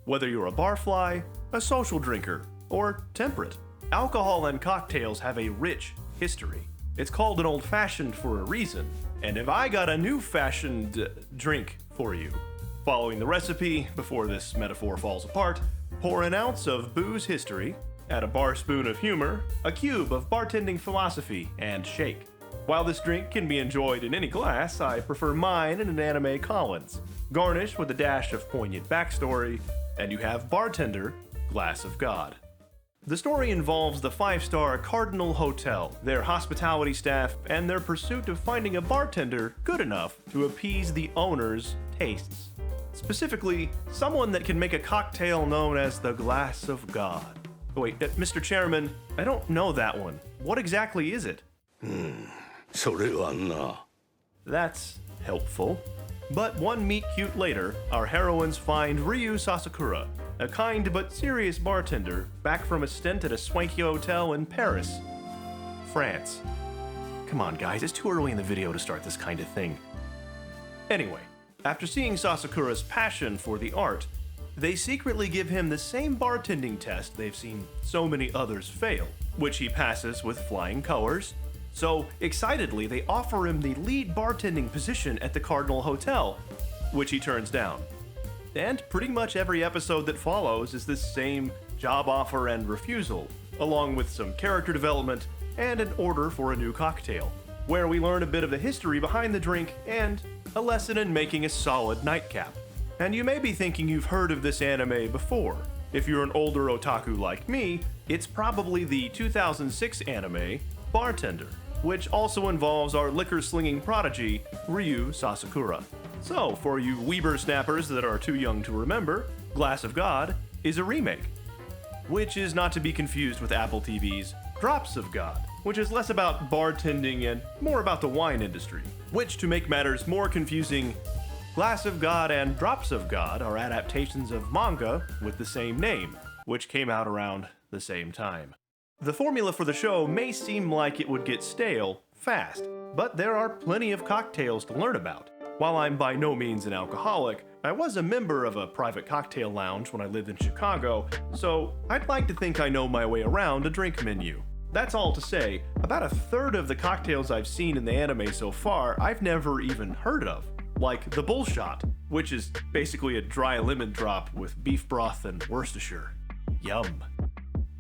Whether you're a barfly, a social drinker, or temperate, alcohol and cocktails have a rich history. It's called an old-fashioned for a reason, and if I got a new-fashioned drink for you, following the recipe before this metaphor falls apart, pour an ounce of booze history, add a bar spoon of humor, a cube of bartending philosophy, and shake. While this drink can be enjoyed in any glass, I prefer mine in an anime Collins. Garnish with a dash of poignant backstory, and you have Bartender Glass of God. The story involves the 5-star Cardinal Hotel, their hospitality staff, and their pursuit of finding a bartender good enough to appease the owner's tastes. Specifically, someone that can make a cocktail known as the Glass of God. Wait, Mr. Chairman, I don't know that one. What exactly is it? それはな。 That's helpful. But one meet cute later, our heroines find Ryuu Sasakura, a kind but serious bartender back from a stint at a swanky hotel in Paris, France. Come on, guys, it's too early in the video to start this kind of thing. Anyway, after seeing Sasakura's passion for the art, they secretly give him the same bartending test they've seen so many others fail, which he passes with flying colors. So, excitedly, they offer him the lead bartending position at the Cardinal Hotel, which he turns down. And pretty much every episode that follows is this same job offer and refusal, along with some character development and an order for a new cocktail, where we learn a bit of the history behind the drink and a lesson in making a solid nightcap. And you may be thinking you've heard of this anime before. If you're an older otaku like me, it's probably the 2006 anime Bartender, which also involves our liquor-slinging prodigy, Ryuu Sasakura. So, for you Weeber snappers that are too young to remember, Glass of God is a remake, which is not to be confused with Apple TV's Drops of God, which is less about bartending and more about the wine industry, which, to make matters more confusing, Glass of God and Drops of God are adaptations of manga with the same name, which came out around the same time. The formula for the show may seem like it would get stale fast, but there are plenty of cocktails to learn about. While I'm by no means an alcoholic, I was a member of a private cocktail lounge when I lived in Chicago, so I'd like to think I know my way around a drink menu. That's all to say, about a third of the cocktails I've seen in the anime so far I've never even heard of, like the Bullshot, which is basically a dry lemon drop with beef broth and Worcestershire. Yum.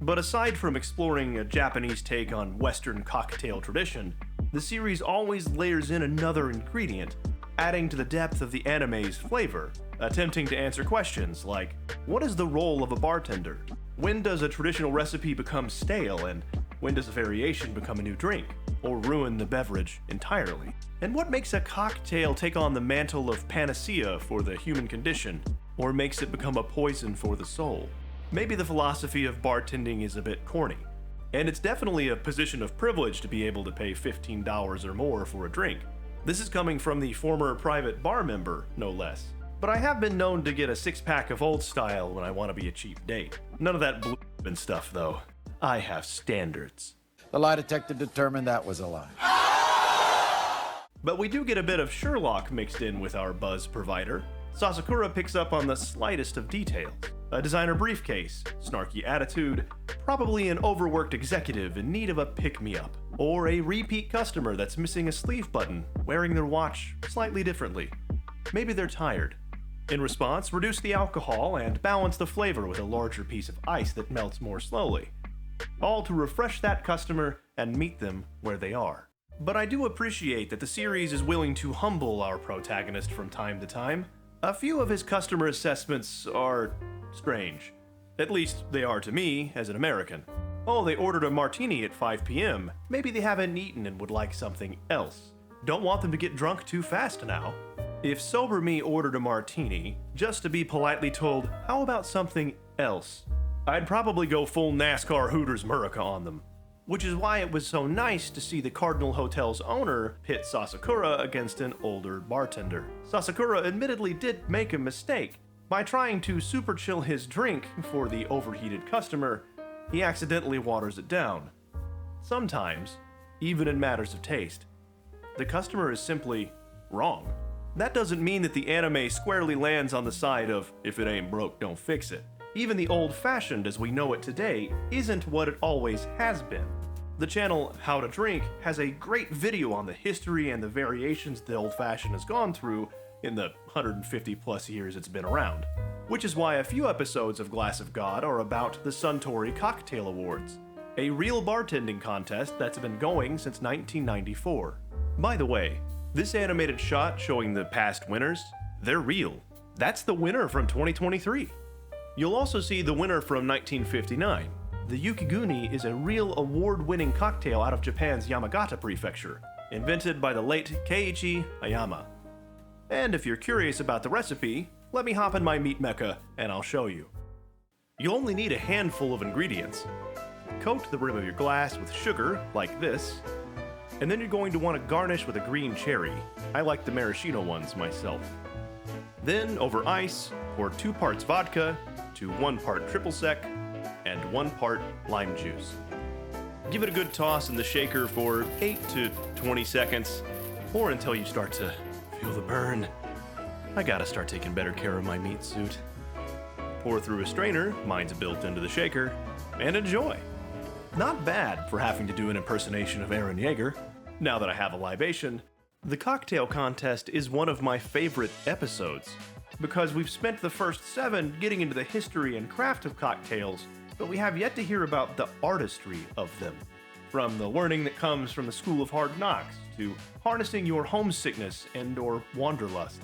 But aside from exploring a Japanese take on Western cocktail tradition, the series always layers in another ingredient, adding to the depth of the anime's flavor, attempting to answer questions like, what is the role of a bartender? When does a traditional recipe become stale, and when does a variation become a new drink, or ruin the beverage entirely? And what makes a cocktail take on the mantle of panacea for the human condition, or makes it become a poison for the soul? Maybe the philosophy of bartending is a bit corny, and it's definitely a position of privilege to be able to pay $15 or more for a drink. This is coming from the former private bar member, no less. But I have been known to get a 6-pack of Old Style when I want to be a cheap date. None of that blue and stuff, though. I have standards. The lie detector determined that was a lie. But we do get a bit of Sherlock mixed in with our buzz provider. Sasakura picks up on the slightest of details. A designer briefcase, snarky attitude, probably an overworked executive in need of a pick-me-up, or a repeat customer that's missing a sleeve button, wearing their watch slightly differently. Maybe they're tired. In response, reduce the alcohol and balance the flavor with a larger piece of ice that melts more slowly. All to refresh that customer and meet them where they are. But I do appreciate that the series is willing to humble our protagonist from time to time. A few of his customer assessments are strange. At least they are to me as an American. Oh, they ordered a martini at 5 p.m. Maybe they haven't eaten and would like something else. Don't want them to get drunk too fast now. If sober me ordered a martini, just to be politely told, how about something else? I'd probably go full NASCAR Hooters Murica on them. Which is why it was so nice to see the Cardinal Hotel's owner pit Sasakura against an older bartender. Sasakura admittedly did make a mistake. By trying to super chill his drink for the overheated customer, he accidentally waters it down. Sometimes, even in matters of taste, the customer is simply wrong. That doesn't mean that the anime squarely lands on the side of, if it ain't broke, don't fix it. Even the old-fashioned as we know it today isn't what it always has been. The channel How to Drink has a great video on the history and the variations the old-fashioned has gone through in the 150 plus years it's been around. Which is why a few episodes of Glass of God are about the Suntory Cocktail Awards, a real bartending contest that's been going since 1994. By the way, this animated shot showing the past winners, they're real. That's the winner from 2023. You'll also see the winner from 1959. The Yukiguni is a real award-winning cocktail out of Japan's Yamagata prefecture, invented by the late Keiichi Ayama. And if you're curious about the recipe, let me hop in my meat mecca and I'll show you. You'll only need a handful of ingredients. Coat the rim of your glass with sugar, like this, and then you're going to want to garnish with a green cherry. I like the maraschino ones myself. Then, over ice, pour 2 parts vodka to 1 part triple sec and 1 part lime juice. Give it a good toss in the shaker for 8 to 20 seconds, or until you start to feel the burn. I gotta start taking better care of my meat suit. Pour through a strainer, mine's built into the shaker, and enjoy. Not bad for having to do an impersonation of Aaron Yeager. Now that I have a libation, the cocktail contest is one of my favorite episodes, because we've spent the first 7 getting into the history and craft of cocktails, but we have yet to hear about the artistry of them. From the learning that comes from the School of Hard Knocks, to harnessing your homesickness and/or wanderlust.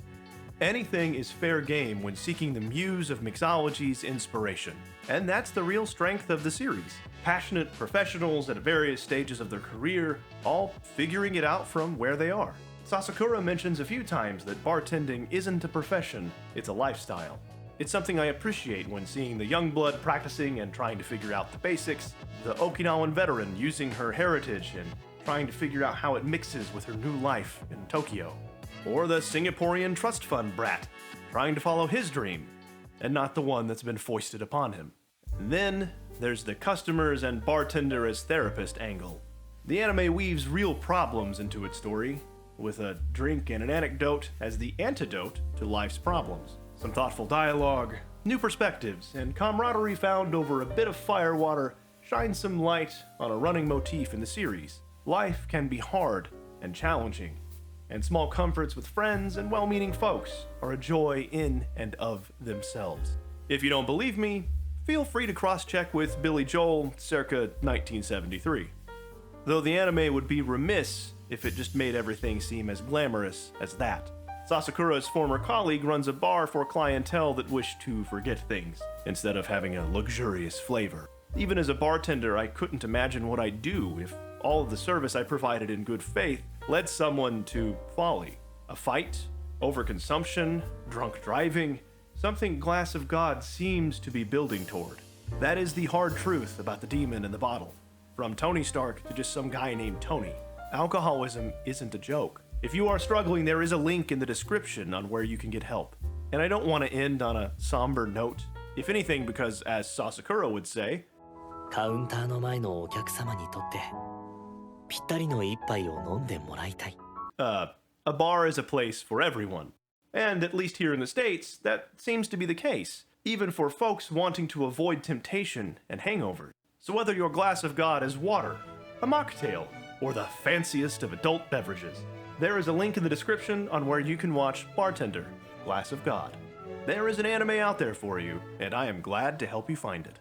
Anything is fair game when seeking the muse of mixology's inspiration. And that's the real strength of the series. Passionate professionals at various stages of their career, all figuring it out from where they are. Sasakura mentions a few times that bartending isn't a profession, it's a lifestyle. It's something I appreciate when seeing the young blood practicing and trying to figure out the basics, the Okinawan veteran using her heritage and trying to figure out how it mixes with her new life in Tokyo. Or the Singaporean trust fund brat, trying to follow his dream, and not the one that's been foisted upon him. And then, there's the customers and bartender as therapist angle. The anime weaves real problems into its story, with a drink and an anecdote as the antidote to life's problems. Some thoughtful dialogue, new perspectives, and camaraderie found over a bit of firewater shine some light on a running motif in the series. Life can be hard and challenging, and small comforts with friends and well-meaning folks are a joy in and of themselves. If you don't believe me, feel free to cross-check with Billy Joel circa 1973. Though the anime would be remiss if it just made everything seem as glamorous as that. Sasakura's former colleague runs a bar for clientele that wish to forget things, instead of having a luxurious flavor. Even as a bartender, I couldn't imagine what I'd do if all of the service I provided in good faith led someone to folly. A fight, overconsumption, drunk driving, something Glass of God seems to be building toward. That is the hard truth about the demon in the bottle. From Tony Stark to just some guy named Tony. Alcoholism isn't a joke. If you are struggling, there is a link in the description on where you can get help. And I don't want to end on a somber note, if anything because, as Sasakura would say, カウンターの前のお客様にとってぴったりの一杯を飲んでもらいたい。 a bar is a place for everyone. And at least here in the States, that seems to be the case, even for folks wanting to avoid temptation and hangovers. So whether your glass of God is water, a mocktail, or the fanciest of adult beverages, there is a link in the description on where you can watch Bartender Glass of God. There is an anime out there for you, and I am glad to help you find it.